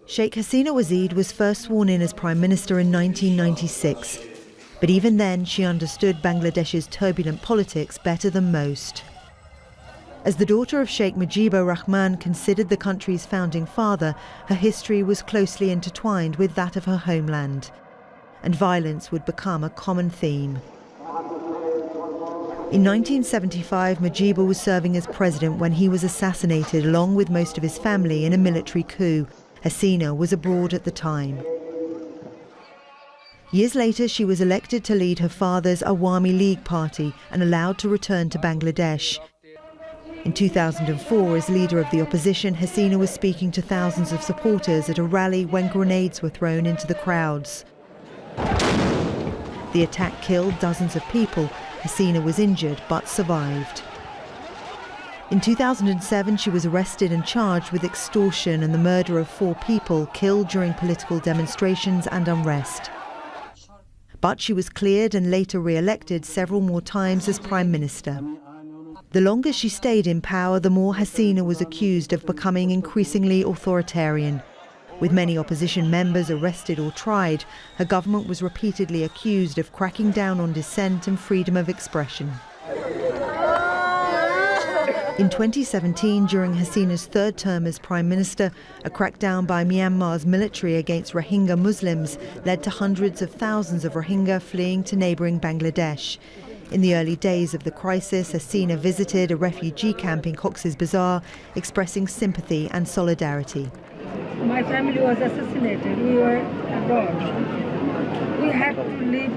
Sheikh Hasina was first sworn in as Prime Minister in 1996. But even then, she understood Bangladesh's turbulent politics better than most. As the daughter of Sheikh Mujibur Rahman, considered the country's founding father, her history was closely intertwined with that of her homeland. And violence would become a common theme. In 1975, Mujibur was serving as president when he was assassinated along with most of his family in a military coup. Hasina was abroad at the time. Years later, she was elected to lead her father's Awami League party and allowed to return to Bangladesh. In 2004, as leader of the opposition, Hasina was speaking to thousands of supporters at a rally when grenades were thrown into the crowds. The attack killed dozens of people. Hasina was injured but survived. In 2007, she was arrested and charged with extortion and the murder of 4 people killed during political demonstrations and unrest. But she was cleared and later re-elected several more times as Prime Minister. The longer she stayed in power, the more Hasina was accused of becoming increasingly authoritarian. With many opposition members arrested or tried, her government was repeatedly accused of cracking down on dissent and freedom of expression. In 2017, during Hasina's third term as Prime Minister, a crackdown by Myanmar's military against Rohingya Muslims led to hundreds of thousands of Rohingya fleeing to neighbouring Bangladesh. In the early days of the crisis, Hasina visited a refugee camp in Cox's Bazar, expressing sympathy and solidarity. My family was assassinated. We were abroad. We had to live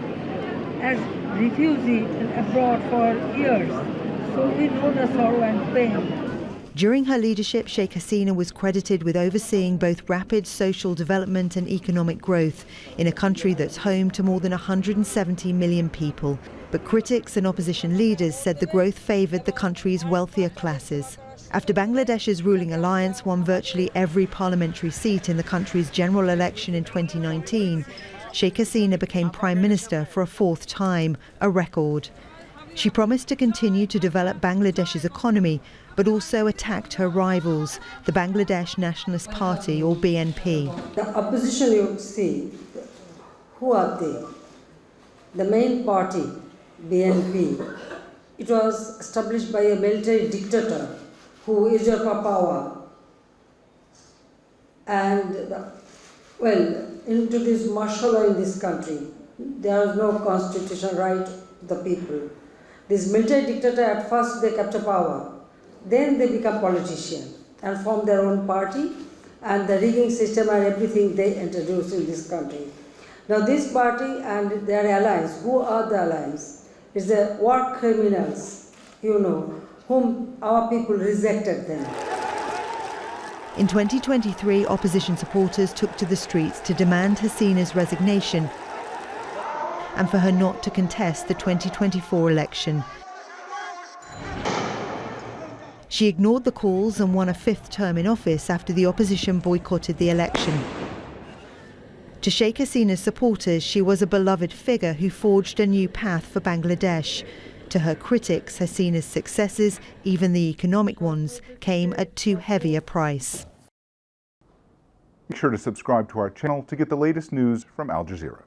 as refugees abroad for years. So we know the sorrow and pain. During her leadership, Sheikh Hasina was credited with overseeing both rapid social development and economic growth in a country that's home to more than 170 million people. But critics and opposition leaders said the growth favoured the country's wealthier classes. After Bangladesh's ruling alliance won virtually every parliamentary seat in the country's general election in 2019, Sheikh Hasina became Prime Minister for a 4th time, a record. She promised to continue to develop Bangladesh's economy, but also attacked her rivals, the Bangladesh Nationalist Party, or BNP. The opposition, you see, who are they? The main party, BNP, it was established by a military dictator who is your power. And, introduced martial law in this country. There is no constitution right to the people. This military dictator, at first they capture power, then they become politicians and form their own party, and the rigging system and everything they introduce in this country. Now this party and their allies, who are the allies? It's the war criminals, whom our people rejected them. In 2023, opposition supporters took to the streets to demand Hasina's resignation and for her not to contest the 2024 election. She ignored the calls and won a 5th term in office after the opposition boycotted the election. To Sheikh Hasina's supporters, she was a beloved figure who forged a new path for Bangladesh. To her critics, Hasina's successes, even the economic ones, came at too heavy a price. Make sure to subscribe to our channel to get the latest news from Al Jazeera.